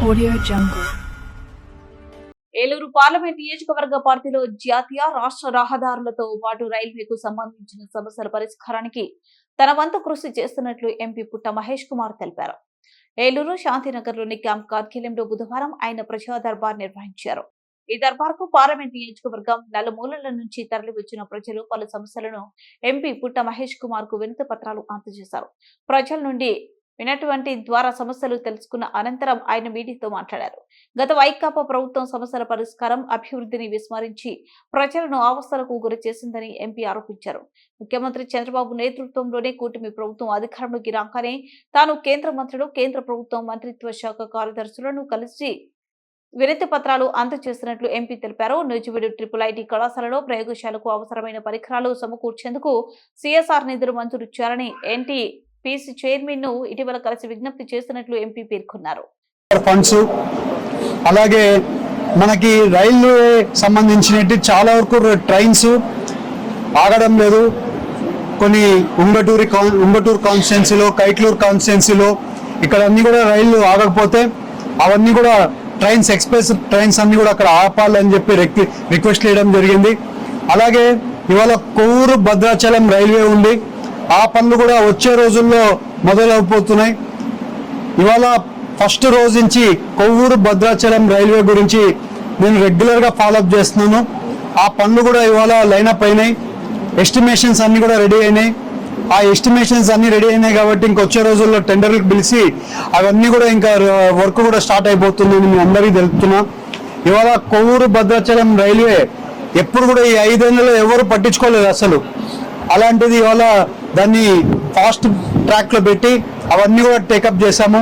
Audio Jungle. Eluru parliament నియోజకవర్గ పరిధిలో జాతీయ రాష్ట్ర రహదారులతో పాటు రైల్వేకు సంబంధించిన సమస్యల పరిష్కారానికి తన వంతు కృషి చేస్తున్నట్లు ఎంపీ పుట్ట మహేష్ కుమార్ తెలిపారు. ఏలూరు శాంతినగర్లోని క్యాంప్ కార్యాలయంలో బుధవారం ఆయన ప్రజా దర్బార్ నిర్వహించారు. ఈ దర్బార్కు పార్లమెంట్ నియోజకవర్గం నలుమూలల నుంచి తరలివచ్చిన ప్రజలు పలు సమస్యలను ఎంపీ పుట్ట మహేష్ కుమార్ కు వినతి పత్రాలు అందజేశారు. ప్రజల నుండి వినటువంటి ద్వారా సమస్యలు తెలుసుకున్న అనంతరం ఆయన మీడియాతో మాట్లాడారు. గత వైకాపా ప్రభుత్వం సమస్యల పరిష్కారం, అభివృద్ధిని విస్మరించి ప్రజలను అవస్థలకు గురి చేసిందని ఎంపీ ఆరోపించారు. ముఖ్యమంత్రి చంద్రబాబు నేతృత్వంలోనే కూటమి ప్రభుత్వం అధికారంలోకి రాగానే తాను కేంద్ర మంత్రులు, కేంద్ర ప్రభుత్వం మంత్రిత్వ శాఖ కార్యదర్శులను కలిసి వినతి పత్రాలు అందజేస్తున్నట్లు ఎంపీ తెలిపారు. నూజివీడు IIIT కళాశాలలో ప్రయోగశాలకు అవసరమైన పరికరాలు సమకూర్చేందుకు సిఎస్ఆర్ నిధులు మంజూరు చేయాలని ఎన్టీపీసీ చైర్మన్ ను ఇటీవల కలిసి విజ్ఞప్తి చేస్తున్నట్లు ఎంపీ పేర్కొన్నారు. ఫండ్స్ అలాగే మనకి రైల్వే సంబంధించినట్టు చాలా వరకు ట్రైన్స్ ఆగడం లేదు. కొన్ని ఉంగటూరు కాన్స్టిట్యున్సీలో, కైట్లూరు కాన్స్టిట్యున్సీలో ఇక్కడ అన్ని కూడా రైళ్లు ఆగకపోతే అవన్నీ కూడా ఎక్స్ప్రెస్ ట్రైన్స్ అన్ని కూడా అక్కడ ఆపాలని చెప్పి రిక్వెస్ట్ చేయడం జరిగింది. అలాగే ఇవాళ కొవ్వూరు భద్రాచలం రైల్వే ఉంది, ఆ పనులు కూడా వచ్చే రోజుల్లో మొదలైపోతున్నాయి. ఇవాళ ఫస్ట్ రోజు నుంచి కొవ్వూరు భద్రాచలం రైల్వే గురించి నేను రెగ్యులర్గా ఫాలోఅప్ చేస్తున్నాను. ఆ పనులు కూడా ఇవాళ లైనప్ అయినాయి. ఎస్టిమేషన్స్ అన్ని కూడా రెడీ అయినాయి. ఆ ఎస్టిమేషన్స్ అన్ని రెడీ అయినాయి కాబట్టి ఇంకొచ్చే రోజుల్లో టెండర్లకు పిలిచి అవన్నీ కూడా ఇంకా వర్క్ కూడా స్టార్ట్ అయిపోతుందని మీ అందరికీ తెలుపుతున్నా. ఇవాళ కొవ్వూరు భద్రాచలం రైల్వే ఎప్పుడు కూడా ఈ 5 ఏళ్లలో ఎవరు పట్టించుకోలేదు అసలు. అలాంటిది ఇవాళ దాన్ని ఫాస్ట్ ట్రాక్లో పెట్టి అవన్నీ కూడా టేకప్ చేశాము.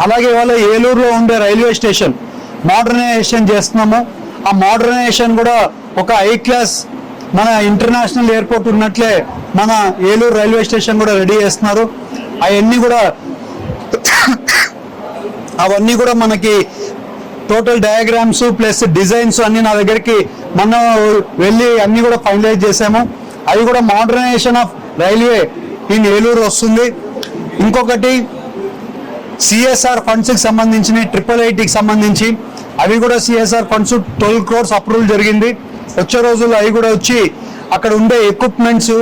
అలాగే ఇవాళ ఏలూరులో ఉండే రైల్వే స్టేషన్ మోడర్నైజేషన్ చేస్తున్నాము. ఆ మోడర్నైజేషన్ కూడా ఒక క్లాస్ మన ఇంటర్నేషనల్ ఎయిర్పోర్ట్ ఉన్నట్లే మన ఏలూరు రైల్వే స్టేషన్ కూడా రెడీ చేస్తున్నారు. అవన్నీ కూడా మనకి టోటల్ డయాగ్రామ్స్ ప్లస్ డిజైన్స్ అన్ని నా దగ్గరికి మనం వెళ్ళి అన్ని కూడా ఫైనలైజ్ చేసాము. అవి కూడా modernisation of railway in Eluru వస్తుంది. ఇంకొకటి సిఎస్ఆర్ ఫండ్స్కి సంబంధించిన IIITకి సంబంధించి అవి కూడా సిఎస్ఆర్ ఫండ్స్ 12 crores అప్రూవల్ జరిగింది. వచ్చే రోజుల్లో అవి కూడా వచ్చి అక్కడ ఉండే ఎక్విప్మెంట్స్,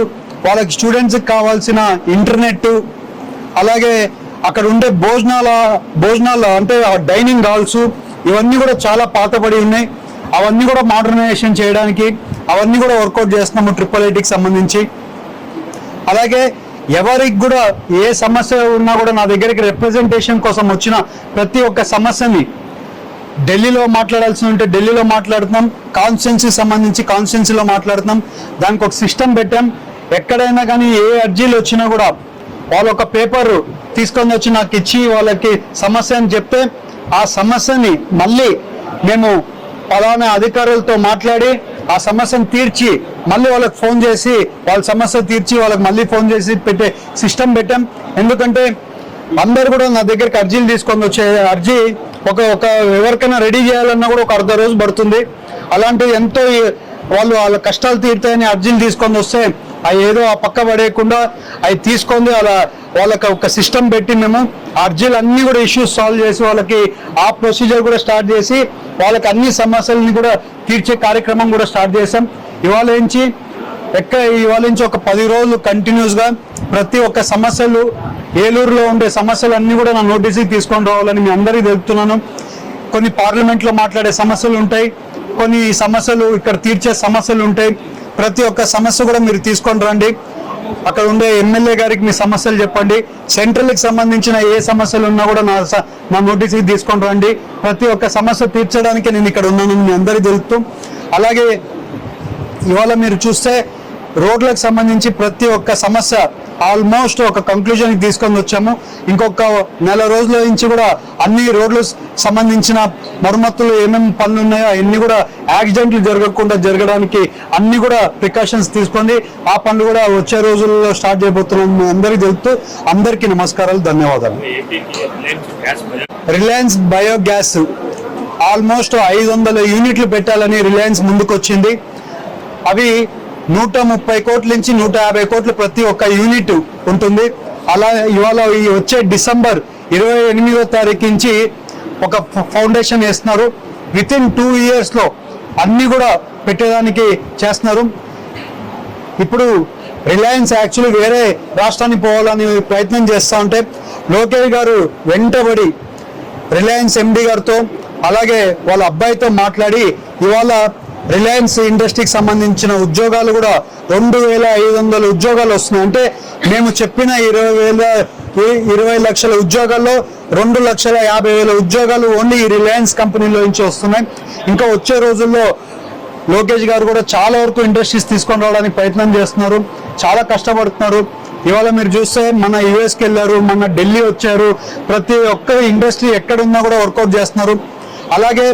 వాళ్ళకి స్టూడెంట్స్కి కావాల్సిన ఇంటర్నెట్, అలాగే అక్కడ ఉండే భోజనాలు అంటే డైనింగ్ హాల్స్ ఇవన్నీ కూడా చాలా పాతబడి ఉన్నాయి. అవన్నీ కూడా మోడర్నైజేషన్ చేయడానికి అవన్నీ కూడా వర్కౌట్ చేస్తున్నాము IIITకి సంబంధించి. అలాగే ఎవరికి కూడా ఏ సమస్య ఉన్నా కూడా నా దగ్గరికి రిప్రజెంటేషన్ కోసం వచ్చిన ప్రతి ఒక్క సమస్యని ఢిల్లీలో మాట్లాడాల్సి ఉంటే ఢిల్లీలో మాట్లాడుతున్నాం, కాన్స్టిట్యున్సీకి సంబంధించి కాన్స్టిట్యున్సీలో మాట్లాడుతున్నాం. దానికి ఒక సిస్టమ్ పెట్టాం. ఎక్కడైనా కానీ ఏ అర్జీలు వచ్చినా కూడా వాళ్ళు ఒక పేపర్ తీసుకొని వచ్చి నాకు ఇచ్చి వాళ్ళకి సమస్య అని చెప్తే ఆ సమస్యని మళ్ళీ మేము పలానా అధికారులతో మాట్లాడి ఆ సమస్యను తీర్చి మళ్ళీ వాళ్ళకి ఫోన్ చేసి వాళ్ళ సమస్య తీర్చి వాళ్ళకి మళ్ళీ ఫోన్ చేసి పెట్టే సిస్టమ్ పెట్టాం. ఎందుకంటే అందరు కూడా నా దగ్గరికి అర్జీలు తీసుకొని వచ్చే అర్జీ ఒక ఎవరికైనా రెడీ చేయాలన్నా కూడా ఒక అర్ధ రోజు పడుతుంది. అలాంటివి ఎంతో వాళ్ళ కష్టాలు తీరుతాయని అర్జీలు తీసుకొని వస్తే అవి ఏదో ఆ పక్క పడేయకుండా అవి తీసుకొని వాళ్ళకి ఒక సిస్టమ్ పెట్టి మేము అర్జీలు అన్నీ కూడా ఇష్యూస్ సాల్వ్ చేసి వాళ్ళకి ఆ ప్రొసీజర్ కూడా స్టార్ట్ చేసి వాళ్ళకి అన్ని సమస్యలని కూడా తీర్చే కార్యక్రమం కూడా స్టార్ట్ చేసాం. ఇవాళ నుంచి ఒక 10 రోజులు కంటిన్యూస్గా ప్రతి ఒక్క సమస్యలు ఏలూరులో ఉండే సమస్యలు అన్నీ కూడా నా నోటీస్కి తీసుకొని రావాలని మీ అందరికీ తెలుపుతున్నాను. కొన్ని పార్లమెంట్లో మాట్లాడే సమస్యలు ఉంటాయి, కొన్ని సమస్యలు ఇక్కడ తీర్చే సమస్యలు ఉంటాయి. ప్రతి ఒక్క సమస్య కూడా మీరు తీసుకొని రండి. అక్కడ ఉండే ఎమ్మెల్యే గారికి మీ సమస్యలు చెప్పండి. సెంట్రల్కి సంబంధించిన ఏ సమస్యలు ఉన్నా కూడా నా నోటీస్కి తీసుకొని రండి. ప్రతి ఒక్క సమస్య తీర్చడానికి నేను ఇక్కడ ఉన్నానని మీ అందరికీ తెలుపుతూ, అలాగే ఇవాళ మీరు చూస్తే రోడ్లకు సంబంధించి ప్రతి ఒక్క సమస్య ఆల్మోస్ట్ ఒక కంక్లూజన్కి తీసుకొని వచ్చాము. ఇంకొక 1 నెల రోజుల నుంచి కూడా అన్ని రోడ్లు సంబంధించిన మరమ్మతులు ఏమేమి పనులు ఉన్నాయో అవన్నీ కూడా యాక్సిడెంట్లు జరగడానికి అన్ని కూడా ప్రికాషన్స్ తీసుకొని ఆ పనులు కూడా వచ్చే రోజుల్లో స్టార్ట్ చేయబోతున్నాం అందరికీ తెలుపుతూ అందరికీ నమస్కారాలు, ధన్యవాదాలు. రిలయన్స్ బయోగ్యాస్ ఆల్మోస్ట్ 500 యూనిట్లు పెట్టాలని రిలయన్స్ ముందుకొచ్చింది. అవి 130 కోట్ల నుంచి 150 కోట్లు ప్రతి ఒక్క యూనిట్ ఉంటుంది. అలా ఇవాళ వచ్చే డిసెంబర్ 28వ తారీఖు నుంచి ఒక ఫౌండేషన్ వేస్తున్నారు. విత్ ఇన్ 2 years లో అన్ని కూడా పెట్టేదానికి చేస్తున్నారు. ఇప్పుడు రిలయన్స్ యాక్చువల్లీ వేరే రాష్ట్రానికి పోవాలని ప్రయత్నం చేస్తూ ఉంటే లోకేష్ గారు వెంటబడి రిలయన్స్ ఎండి గారితో అలాగే వాళ్ళ అబ్బాయితో మాట్లాడి ఇవాళ రిలయన్స్ ఇండస్ట్రీకి సంబంధించిన ఉద్యోగాలు కూడా 2,500 ఉద్యోగాలు వస్తున్నాయి. అంటే మేము చెప్పిన 20 లక్షల ఉద్యోగాల్లో 2,50,000 ఉద్యోగాలు ఓన్లీ ఈ రిలయన్స్ కంపెనీలో నుంచి వస్తున్నాయి. ఇంకా వచ్చే రోజుల్లో లోకేష్ గారు కూడా చాలా వరకు ఇండస్ట్రీస్ తీసుకొని రావడానికి ప్రయత్నం చేస్తున్నారు. చాలా కష్టపడుతున్నారు. ఇవాళ మీరు చూస్తే మన యుఎస్కి వెళ్ళారు, మన ఢిల్లీ వచ్చారు. ప్రతి ఒక్క ఇండస్ట్రీ ఎక్కడున్నా కూడా వర్కౌట్ చేస్తున్నారు. అలాగే